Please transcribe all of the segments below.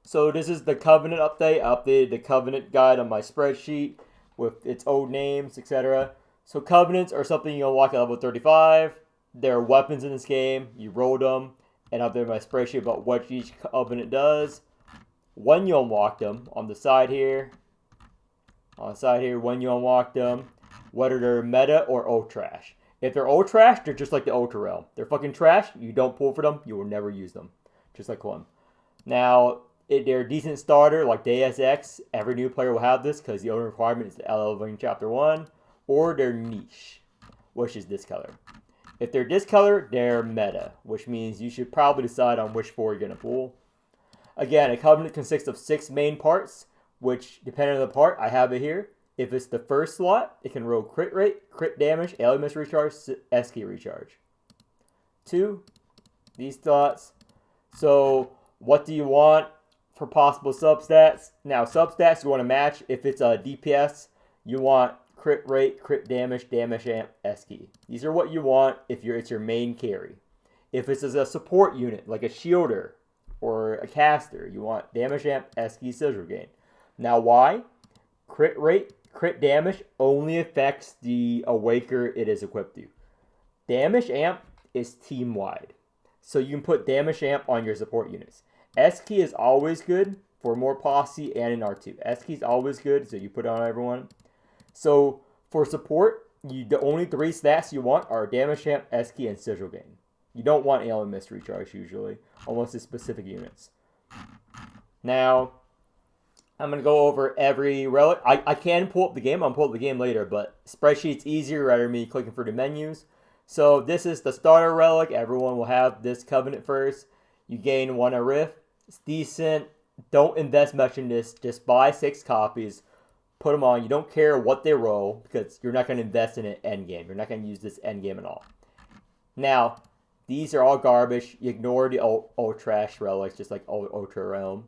So this is the Covenant update. I updated the Covenant guide on my spreadsheet with its old names, etc. So Covenants are something you unlock at level 35. There are weapons in this game. You roll them, and I updated my spreadsheet about what each Covenant does. When you unlock them, on the side here, when you unlock them, whether they're meta or old trash. If they're old trash, they're just like the Ultra Realm. They're fucking trash. You don't pull for them. You will never use them. Just like one. Now, they're a decent starter, like Deus Ex. Every new player will have this because the only requirement is the LL in Chapter 1. Or they're niche, which is this color. If they're this color, they're meta, which means you should probably decide on which 4 you're going to pull. Again, a Covenant consists of 6 main parts, which, depending on the part, I have it here. If it's the first slot, it can roll crit rate, crit damage, alien miss recharge, S-key recharge. 2, these slots. So, what do you want for possible substats? Now, substats you want to match. If it's a DPS, you want crit rate, crit damage, damage amp, S-key. These are what you want if it's your main carry. If it's as a support unit, like a shielder or a caster, you want damage amp, S-key, sigil gain. Now, why? Crit rate, crit damage only affects the Awaker it is equipped to. Damage amp is team-wide. So you can put damage amp on your support units. S-key is always good for more posse and in R2. S-key is always good, so you put it on everyone. So for support, the only 3 stats you want are damage amp, S-key, and sigil gain. You don't want alien miss recharge usually, unless it's specific units. Now, I'm going to go over every relic. I can pull up the game. I'll pull up the game later, but spreadsheet's easier rather than me clicking through the menus. So this is the starter relic. Everyone will have this Covenant first. You gain 1 a rift. It's decent. Don't invest much in this. Just buy 6 copies. Put them on. You don't care what they roll because you're not going to invest in it endgame. You're not going to use this endgame at all. Now, these are all garbage. You ignore the old trash relics, just like Ultra Realm.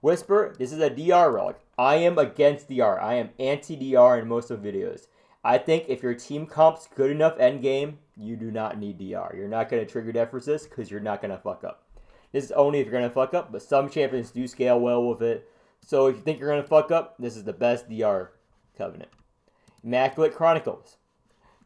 Whisper, this is a DR relic. I am against DR. I am anti-DR in most of the videos. I think if your team comp's good enough endgame, you do not need DR. You're not going to trigger death resist because you're not going to fuck up. This is only if you're going to fuck up, but some champions do scale well with it. So if you think you're going to fuck up, this is the best DR Covenant. Immaculate Chronicles.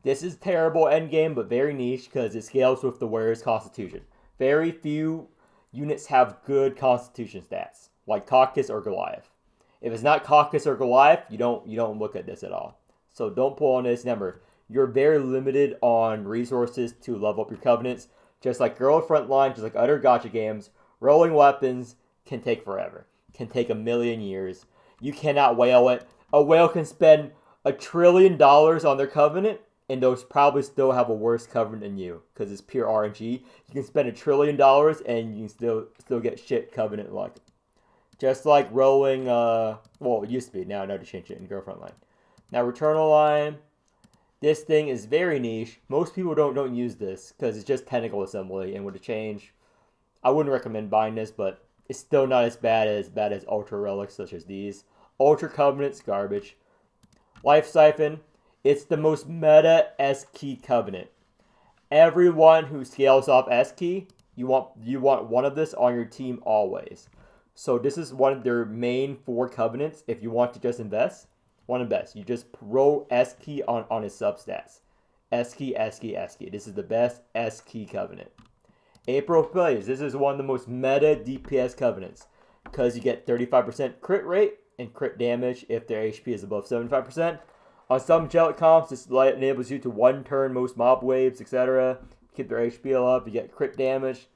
This is terrible endgame, but very niche because it scales with the wearer's constitution. Very few units have good constitution stats, like Caucus or Goliath. If it's not Caucus or Goliath, you don't look at this at all. So don't pull on this. Remember, you're very limited on resources to level up your Covenants. Just like Girl Frontline, just like other gacha games, rolling weapons can take forever. Can take a million years. You cannot whale it. A whale can spend $1 trillion on their Covenant, and they'll probably still have a worse Covenant than you, because it's pure RNG. You can spend $1 trillion, and you can still get shit Covenant luck. Just like rolling, well, it used to be. Now I know to change it in Girl Frontline. Now, Returnal Line. This thing is very niche. Most people don't use this because it's just technical assembly, and with a change, I wouldn't recommend buying this, but it's still not as bad as Ultra Relics such as these. Ultra Covenant's garbage. Life Siphon. It's the most meta S-key Covenant. Everyone who scales off S-key, you want one of this on your team always. So this is one of their main 4 Covenants. If you want to just invest, you just roll S-key on his substats. S-key, S-key, S-key. This is the best S-key Covenant. April Plays. This is one of the most meta DPS Covenants because you get 35% crit rate and crit damage if their HP is above 75%. On some Jellic comps, this enables you to 1-turn most mob waves, etc. Keep their HP up. You get crit damage.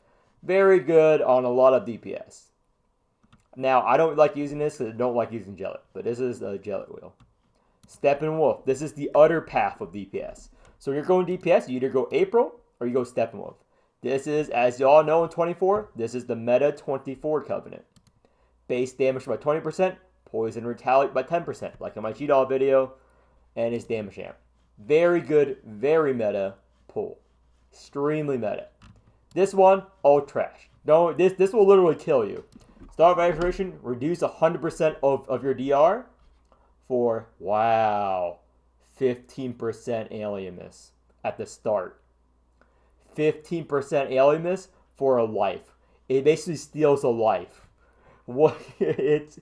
Very good on a lot of DPS. Now, I don't like using this because I don't like using Jellic, but this is a Jellic wheel. Steppenwolf. This is the other path of DPS. So when you're going DPS, you either go April or you go Steppenwolf. This is, as you all know in 24, this is the meta 24 Covenant. Base damage by 20%, poison retaliate by 10%, like in my G-Doll video, and his damage amp. Very good, very meta pull. Extremely meta. This one, all trash. No, this will literally kill you. Star of Aberration, reduce 100% of your DR for, wow, 15% alien miss at the start. 15% alien miss for a life. It basically steals a life. what it's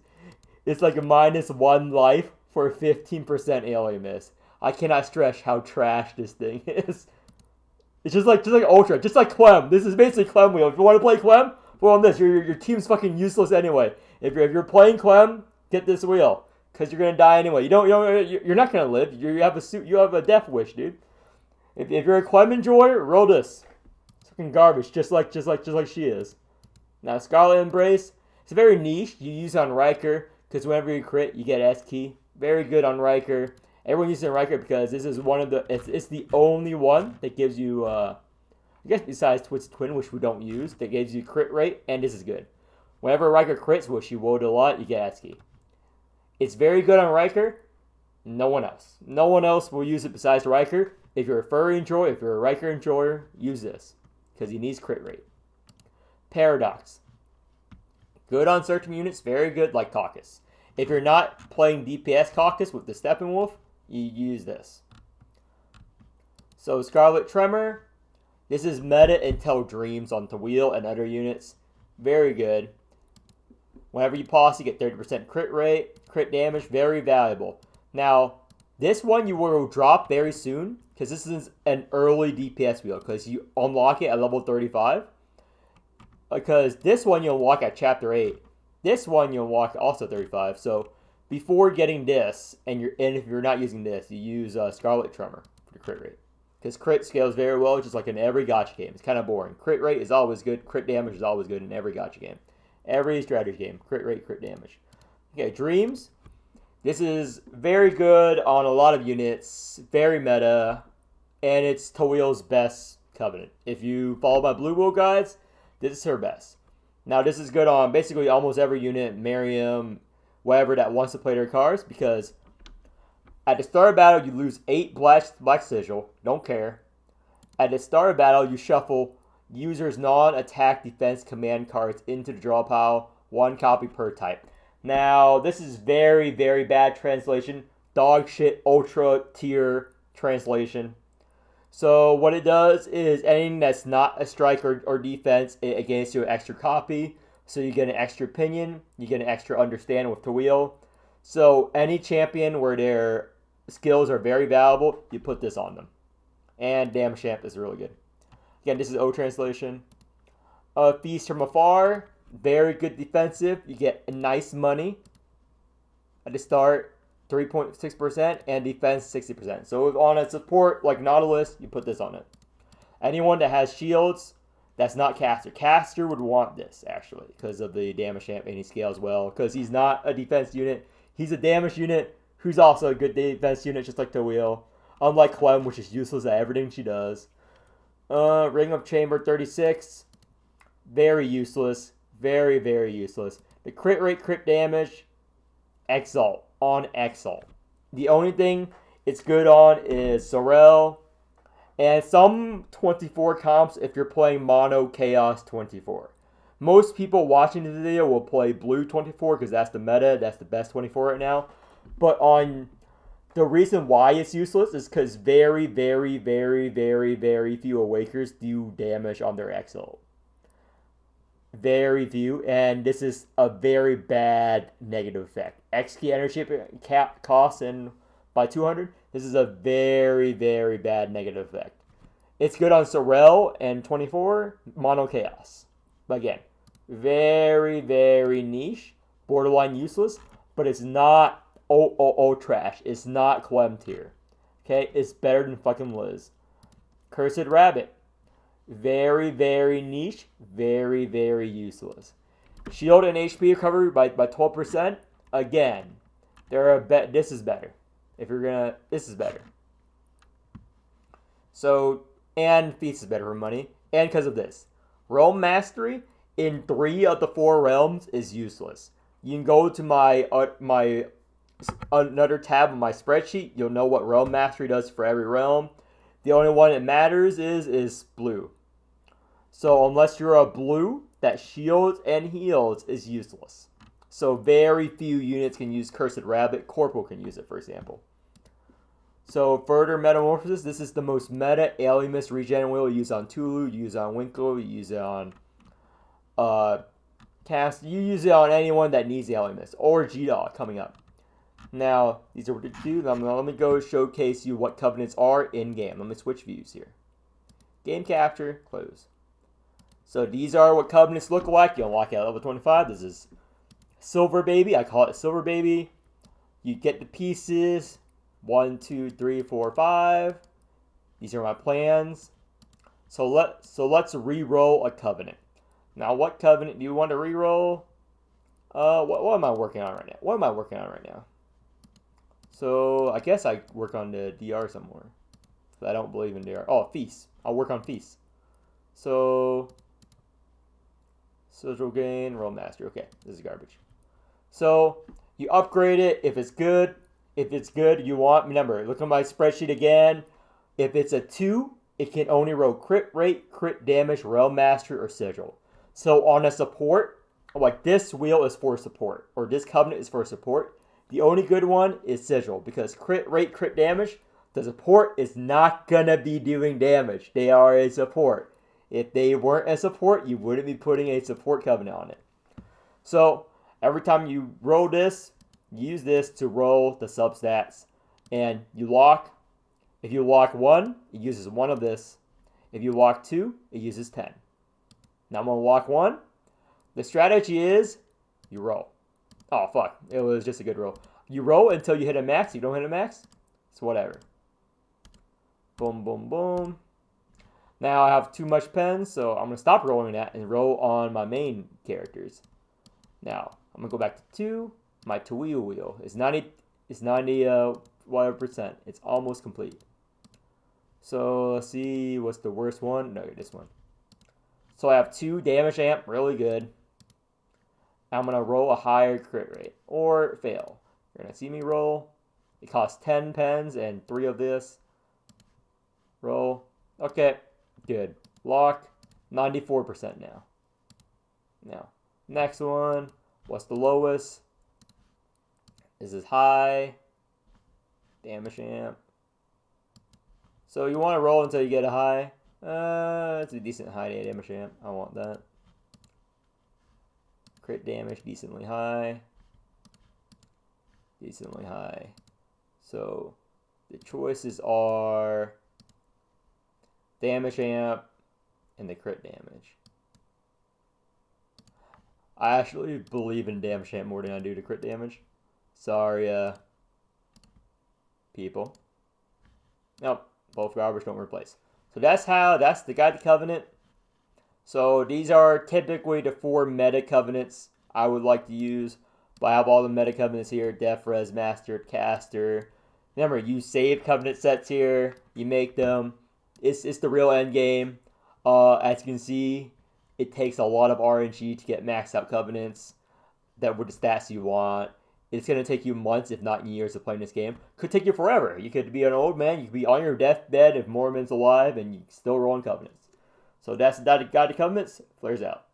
like a -1 life for 15% alien miss. I cannot stress how trash this thing is. It's just like Ultra, just like Clem. This is basically Clem wheel. If you want to play Clem, well on this. Your team's fucking useless anyway. If you're playing Clem, get this wheel because you're gonna die anyway. You're not gonna live. You have a death wish, dude. If you're a Clem enjoyer, roll this. It's fucking garbage, just like she is. Now Scarlet Embrace, it's very niche. You use it on Riker because whenever you crit, you get S key. Very good on Riker. Everyone uses it on Riker because this is one of the. It's the only one that gives you. I guess besides Twin, which we don't use, that gives you crit rate, and this is good. Whenever Riker crits, which you would a lot, you get S key. It's very good on Riker. No one else. No one else will use it besides Riker. If you're a furry enjoyer, if you're a Riker enjoyer, use this because he needs crit rate. Paradox. Good on certain units, very good like Caucus. If you're not playing DPS Caucus with the Steppenwolf, you use this. So Scarlet Tremor, this is meta until Dreams on Tawil and other units. Very good. Whenever you pause, you get 30% crit rate, crit damage, very valuable. Now, this one you will drop very soon because this is an early DPS wheel because you unlock it at level 35. Because this one you unlock at chapter 8. This one you unlock also 35. So before getting this, and if you're not using this, you use Scarlet Tremor for the crit rate. Because crit scales very well, just like in every gacha game. It's kind of boring. Crit rate is always good. Crit damage is always good in every gacha game. Every strategy game. Crit rate, crit damage. Okay, Dreams. This is very good on a lot of units. Very meta. And it's Tawil's best Covenant. If you follow my Blue Wheel guides, this is her best. Now, this is good on basically almost every unit, Miriam, whatever that wants to play their cards, because at the start of battle, you lose 8 Black Sigil. Don't care. At the start of battle, you shuffle user's non-attack defense command cards into the draw pile, 1 copy per type. Now, this is very, very bad translation. Dog shit, ultra tier translation. So what it does is anything that's not a strike or defense, it gains you an extra copy. So you get an extra opinion, you get an extra understand with Tawil. So any champion where their skills are very valuable, you put this on them. And Damn Champ is really good. Again, this is O translation. Feast from Afar, very good defensive. You get a nice money at the start. 3.6% and defense 60%. So on a support like Nautilus, you put this on it. Anyone that has shields, that's not Caster. Caster would want this actually because of the damage champ and he scales well. Because he's not a defense unit, he's a damage unit who's also a good defense unit, just like Tawil. Unlike Clem, which is useless at everything she does. Ring of Chamber 36, very useless, very very useless. The crit rate, crit damage, Exalt. On Exalt. The only thing it's good on is Sorel and some 24 comps if you're playing Mono Chaos 24. Most people watching the video will play Blue 24 because that's the meta, that's the best 24 right now. But on the reason why it's useless is because very, very, very, very, very few Awakers do damage on their Exalt. Very few, and this is a very bad negative effect. X key energy cap costs in by 200. This is a very, very bad negative effect. It's good on Sorel and 24 Mono Chaos. But again, very, very niche, borderline useless, but it's not trash. It's not Clem tier. Okay, it's better than fucking Liz. Cursed Rabbit. Very, very niche. Very, very useless. Shield and HP recovery by 12%. Again, this is better. This is better. So, and Feast is better for money. And because of this. Realm Mastery in 3 of the 4 realms is useless. You can go to my another tab of my spreadsheet. You'll know what Realm Mastery does for every realm. The only one that matters is blue. So unless you're a blue that shields and heals is useless. So very few units can use Cursed Rabbit. Corporal can use it, for example. So further metamorphosis. This is the most meta Alimus regen wheel. You use on Tulu, you use on Winkle, you use it on Cast, you use it on anyone that needs the elements, or G-Dog coming up. Now, these are what to do. Let me go showcase you what covenants are in-game. Let me switch views here. Game capture, close. So these are what covenants look like. You unlock it at level 25. This is Silver Baby. I call it Silver Baby. You get the pieces. 1, 2, 3, 4, 5. These are my plans. So let's re-roll a covenant. Now, what covenant do you want to re-roll? What am I working on right now? What am I working on right now? So I guess I work on the DR somewhere. I don't believe in DR. Oh, Feast. I'll work on Feast. So social gain, roll master. Okay, this is garbage. So you upgrade it if it's good. If it's good, you want, remember, look at my spreadsheet again. If it's a 2, it can only roll crit rate, crit damage, realm master, or sigil. So on a support, like this wheel is for support, or this covenant is for support. The only good one is sigil, because crit rate, crit damage, the support is not gonna be doing damage. They are a support. If they weren't a support, you wouldn't be putting a support covenant on it. So every time you roll this, use this to roll the substats, and you lock. If you lock 1, it uses 1 of this. If you lock 2, it uses 10. Now I'm going to lock 1. The strategy is you roll. Oh, fuck. It was just a good roll. You roll until you hit a max. You don't hit a max, it's whatever. Boom, boom, boom. Now I have too much pens, so I'm going to stop rolling that and roll on my main characters. Now, I'm going to go back to 2. My Tawil wheel is 90 whatever percent. It's almost complete. So let's see what's the worst one. No, this one. So I have 2 damage amp, really good. I'm gonna roll a higher crit rate or fail. You're gonna see me roll. It costs 10 pens and 3 of this. Roll. Okay, good. Lock. 94% now. Now, next one. What's the lowest? This is high. Damage amp. So you want to roll until you get a high. It's a decent high damage amp. I want that. Crit damage, decently high. Decently high. So the choices are damage amp and the crit damage. I actually believe in damage amp more than I do to crit damage. Sorry, people. Nope, both garbage, don't replace. So that's the Guide to Covenant. So these are typically the 4 meta covenants I would like to use. But I have all the meta covenants here: Def, Res, Master, Caster. Remember, you save covenant sets here. You make them. It's the real end game. As you can see, it takes a lot of RNG to get maxed out covenants that with the stats you want. It's going to take you months, if not years, of playing this game. Could take you forever. You could be an old man. You could be on your deathbed if Morimens alive, and you still rolling covenants. So that's the Guide to Covenants. Flares out.